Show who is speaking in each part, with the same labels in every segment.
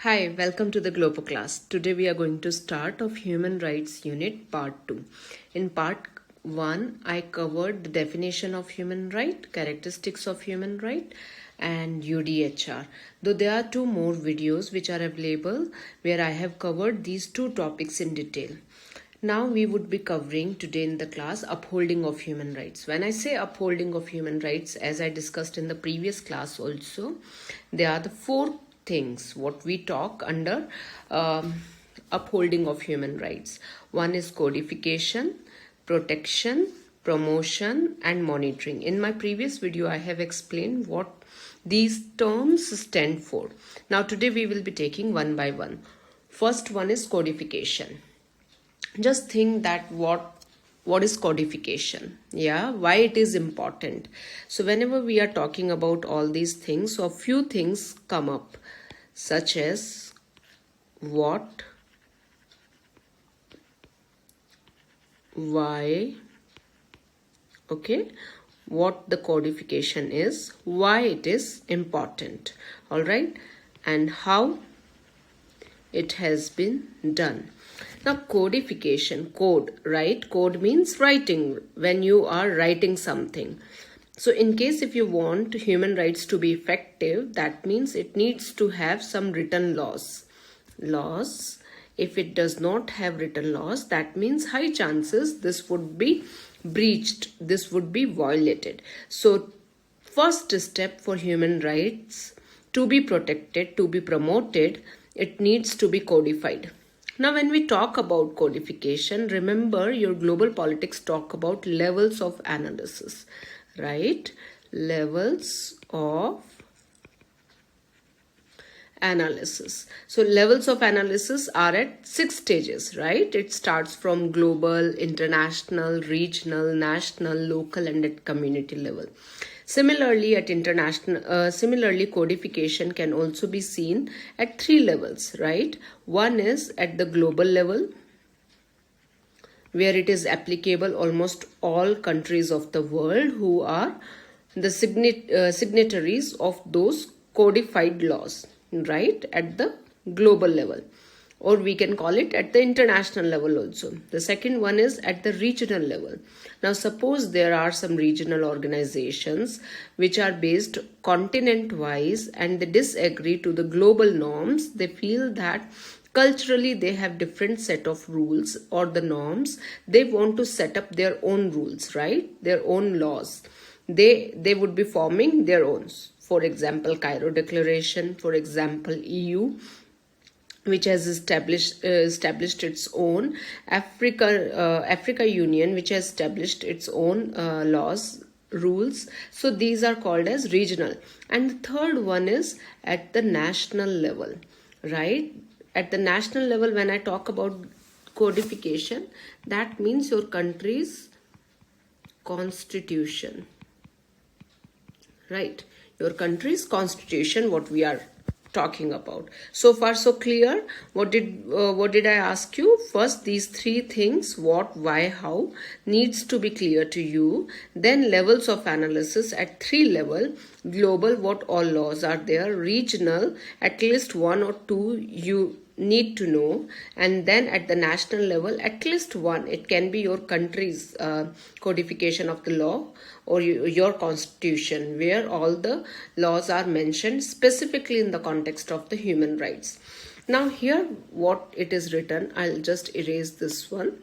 Speaker 1: Hi, welcome to the Global class. Today we are going to start of Human Rights Unit Part 2. In Part 1, I covered the definition of human right, characteristics of human right and UDHR. Though there are two more videos which are available where I have covered these two topics in detail. Now we would be covering today in the class upholding of human rights. When I say upholding of human rights, as I discussed in the previous class also, there are the four things what we talk under upholding of human rights. One is codification, protection, promotion and monitoring. In my previous video I have explained what these terms stand for. Now today we will be taking one by one. First one is codification. Just think that what is codification, why it is important. So whenever we are talking about all these things, so a few things come up, such as what, why, okay, what the codification is, why it is important, all right, and how it has been done. Now codification, code, right? Code means writing, when you are writing something. So in case if you want human rights to be effective, that means it needs to have some written laws. If it does not have written laws, that means high chances this would be breached, this would be violated. So first step for human rights to be protected, to be promoted, it needs to be codified. Now when we talk about codification, remember your global politics talk about levels of analysis, right? Levels of analysis. So levels of analysis are at 6 stages, right? It starts from global, international, regional, national, local and at community level. Similarly, at international, codification can also be seen at 3 levels, right? One is at the global level, where it is applicable almost all countries of the world who are the signatories of those codified laws, right? At the global level, or we can call it at the international level also. The second one is at the regional level. Now suppose there are some regional organizations which are based continent wise and they disagree to the global norms. They feel that culturally they have different set of rules or the norms. They want to set up their own rules, right? Their own laws. They would be forming their own. For example, Cairo Declaration, for example, EU, which has established its own, Africa Union, which has established its own laws, rules. So these are called as regional. And the third one is at the national level, right? At the national level, when I talk about codification, that means your country's constitution, right? Your country's constitution, what we are talking about. So far so clear. What did I ask you? First these 3 things, what, why, how, needs to be clear to you. Then levels of analysis at 3 level. Global, what all laws are there. Regional, at least 1 or 2 you need to know. And then at the national level, at least 1, it can be your country's codification of the law or your constitution, where all the laws are mentioned specifically in the context of the human rights. Now here what it is written, I'll just erase this one.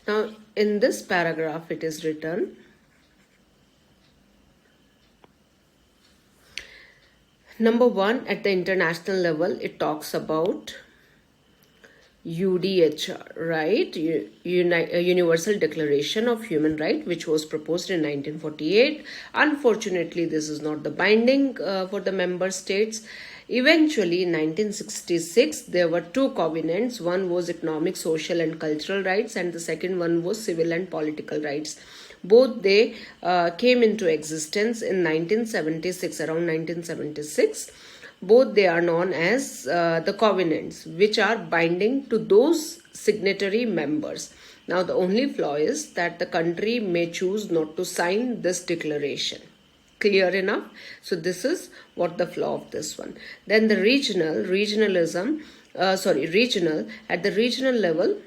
Speaker 1: Now in this paragraph it is written, number 1, at the international level, it talks about UDHR, right? Universal Declaration of Human Rights, which was proposed in 1948. Unfortunately, this is not the binding for the member states. Eventually, in 1966, there were 2 covenants. One was economic, social and cultural rights, and the second one was civil and political rights. Both they came into existence in 1976, around 1976. Both they are known as the covenants, which are binding to those signatory members. Now the only flaw is that the country may choose not to sign this declaration. Clear enough? So this is what the flaw of this one. Then the regionalism, regional, at the regional level,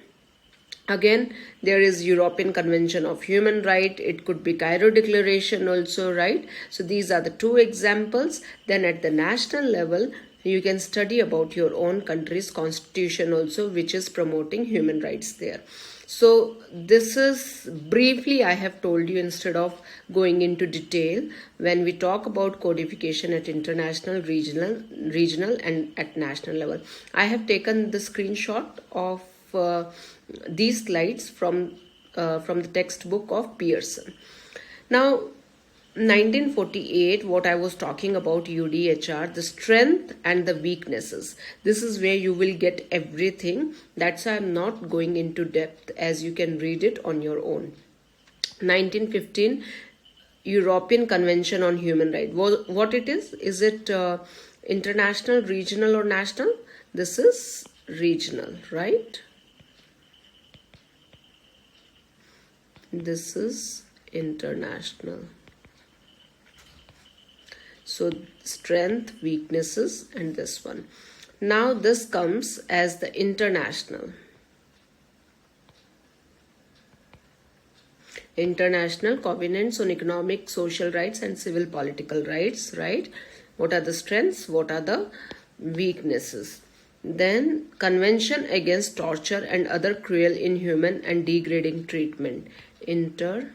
Speaker 1: again, there is European Convention of Human Rights. It could be Cairo Declaration also, right? So these are the two examples. Then at the national level, you can study about your own country's constitution also, which is promoting human rights there. So this is briefly I have told you, instead of going into detail. When we talk about codification at international, regional and at national level, I have taken the screenshot of these slides from the textbook of Pearson. Now, 1948, what I was talking about, UDHR, the strength and the weaknesses. This is where you will get everything. That's why I'm not going into depth, as you can read it on your own. 1915, European Convention on Human Rights. What it is? Is it international, regional or national? This is regional, right? This is international. So strength, weaknesses, and this one. Now this comes as the international. International covenants on economic, social rights and civil political rights, right? What are the strengths? What are the weaknesses? Then Convention against torture and other cruel, inhuman and degrading treatment. International.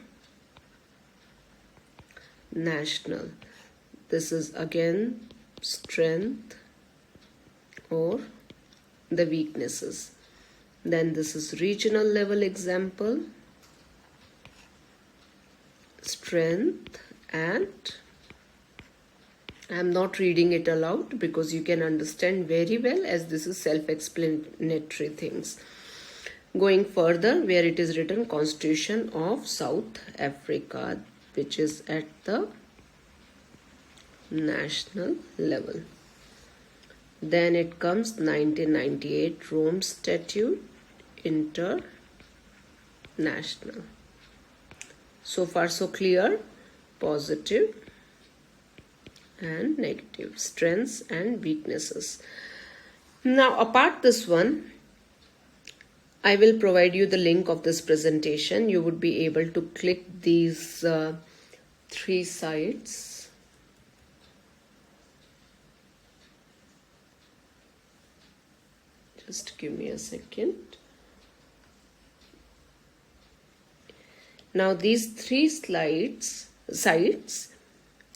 Speaker 1: This is again strength or the weaknesses. Then this is regional level example. Strength, and I am not reading it aloud because you can understand very well, as this is self-explanatory things. Going further, where it is written Constitution of South Africa, which is at the national level. Then it comes 1998 Rome Statute, international. So far so clear, positive and negative, strengths and weaknesses. Now apart this one, I will provide you the link of this presentation. You would be able to click these 3 sites. Just give me a second. Now these 3 sites,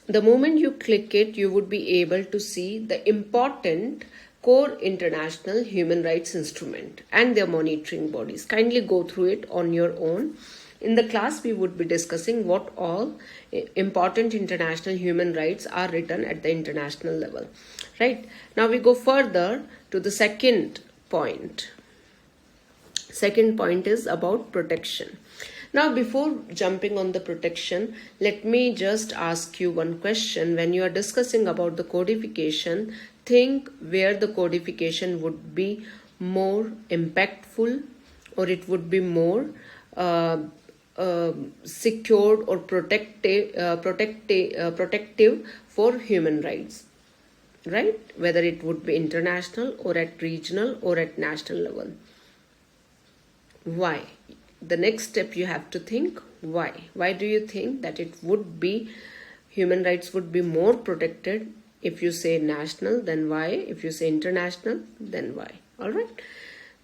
Speaker 1: the moment you click it, you would be able to see the important core international human rights instrument and their monitoring bodies. Kindly go through it on your own. In the class, we would be discussing what all important international human rights are written at the international level. Right? Now we go further to the second point. Second point is about protection. Now, before jumping on the protection, let me just ask you one question. When you are discussing about the codification, think where the codification would be more impactful, or it would be more secured or protective for human rights, right? Whether it would be international or at regional or at national level. Why? The next step you have to think, why? Why do you think that it would be, human rights would be more protected? If you say national, then why? If you say international, then why? All right.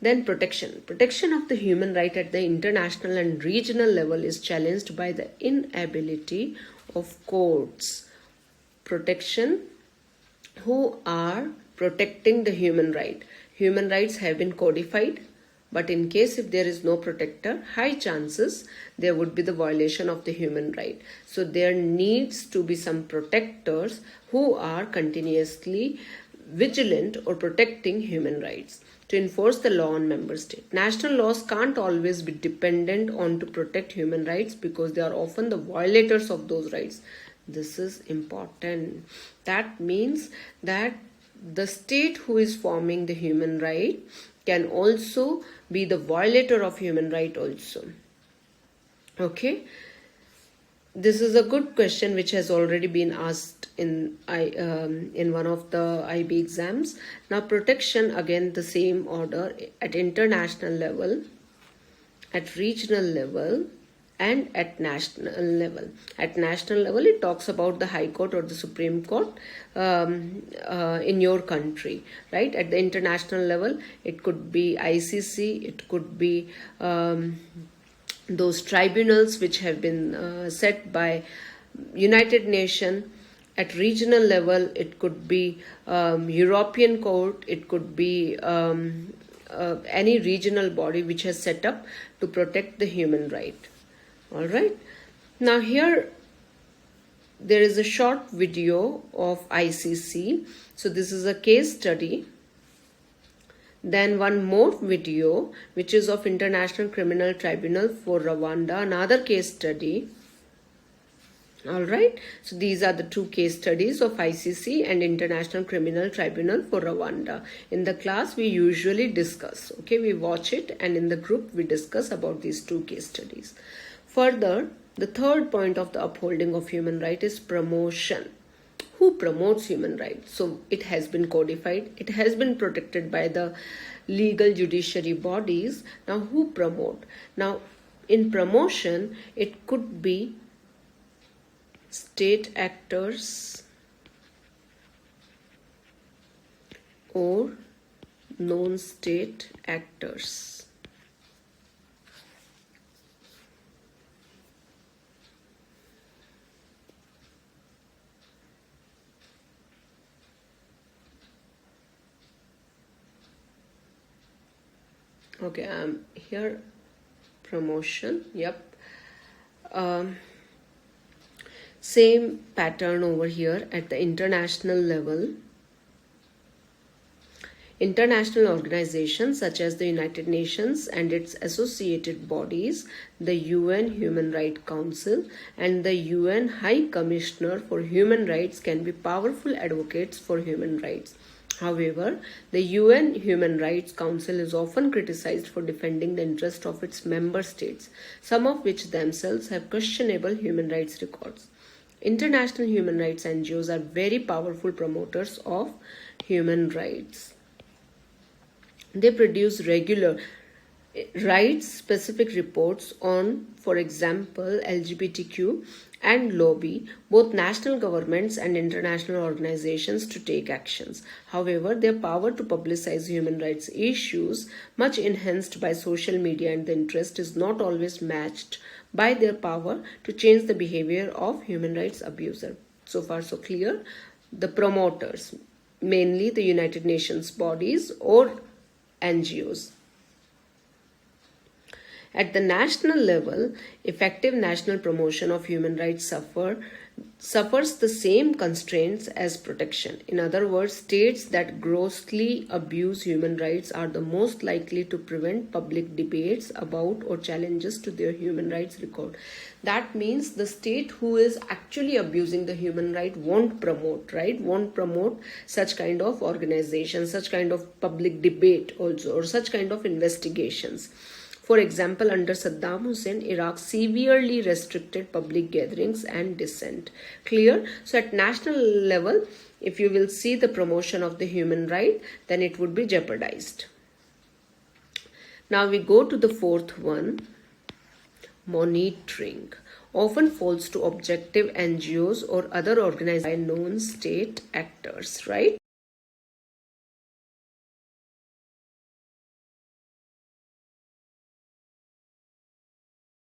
Speaker 1: Then protection. Protection of the human right at the international and regional level is challenged by the inability of courts. Protection, who are protecting the human right. Human rights have been codified, but in case if there is no protector, high chances there would be the violation of the human right. So there needs to be some protectors who are continuously vigilant or protecting human rights to enforce the law on member state. National laws can't always be dependent on to protect human rights because they are often the violators of those rights. This is important. That means that the state who is forming the human right can also be the violator of human right also. Okay. This is a good question which has already been asked in one of the IB exams. Now, protection, again the same order, at international level, at regional level, and at national level. At national level, it talks about the High Court or the Supreme Court in your country, right? At the international level, it could be ICC, it could be those tribunals which have been set by United Nations. At regional level, it could be European Court, it could be any regional body which has set up to protect the human right. All right. Now here there is a short video of ICC. So this is a case study. Then one more video which is of International Criminal Tribunal for Rwanda, another case study. All right. So these are the two case studies of ICC and International Criminal Tribunal for Rwanda. In the class we usually discuss. Okay, we watch it and in the group we discuss about these two case studies. Further, the third point of the upholding of human right is promotion. Who promotes human rights? So it has been codified, it has been protected by the legal judiciary bodies. Now who promote? Now in promotion, it could be state actors or non-state actors. Okay, I'm here. Promotion. Yep. Same pattern over here at the international level. International organizations such as the United Nations and its associated bodies, the UN Human Rights Council and the UN High Commissioner for Human Rights can be powerful advocates for human rights. However, the UN Human Rights Council is often criticized for defending the interests of its member states, some of which themselves have questionable human rights records. International human rights NGOs are very powerful promoters of human rights. They produce regular rights-specific reports on, for example, LGBTQ and lobby both national governments and international organizations to take actions. However, their power to publicize human rights issues, much enhanced by social media and the interest, is not always matched by their power to change the behavior of human rights abuser. So far so clear. The promoters, mainly the United Nations bodies or NGOs. At the national level, effective national promotion of human rights suffers the same constraints as protection. In other words, states that grossly abuse human rights are the most likely to prevent public debates about or challenges to their human rights record. That means the state who is actually abusing the human right won't promote, right? Won't promote such kind of organizations, such kind of public debate also, or such kind of investigations. For example, under Saddam Hussein, Iraq severely restricted public gatherings and dissent. Clear? So at national level, if you will see the promotion of the human right, then it would be jeopardized. Now we go to the fourth one, monitoring. Often falls to objective NGOs or other organized by non-state actors, right?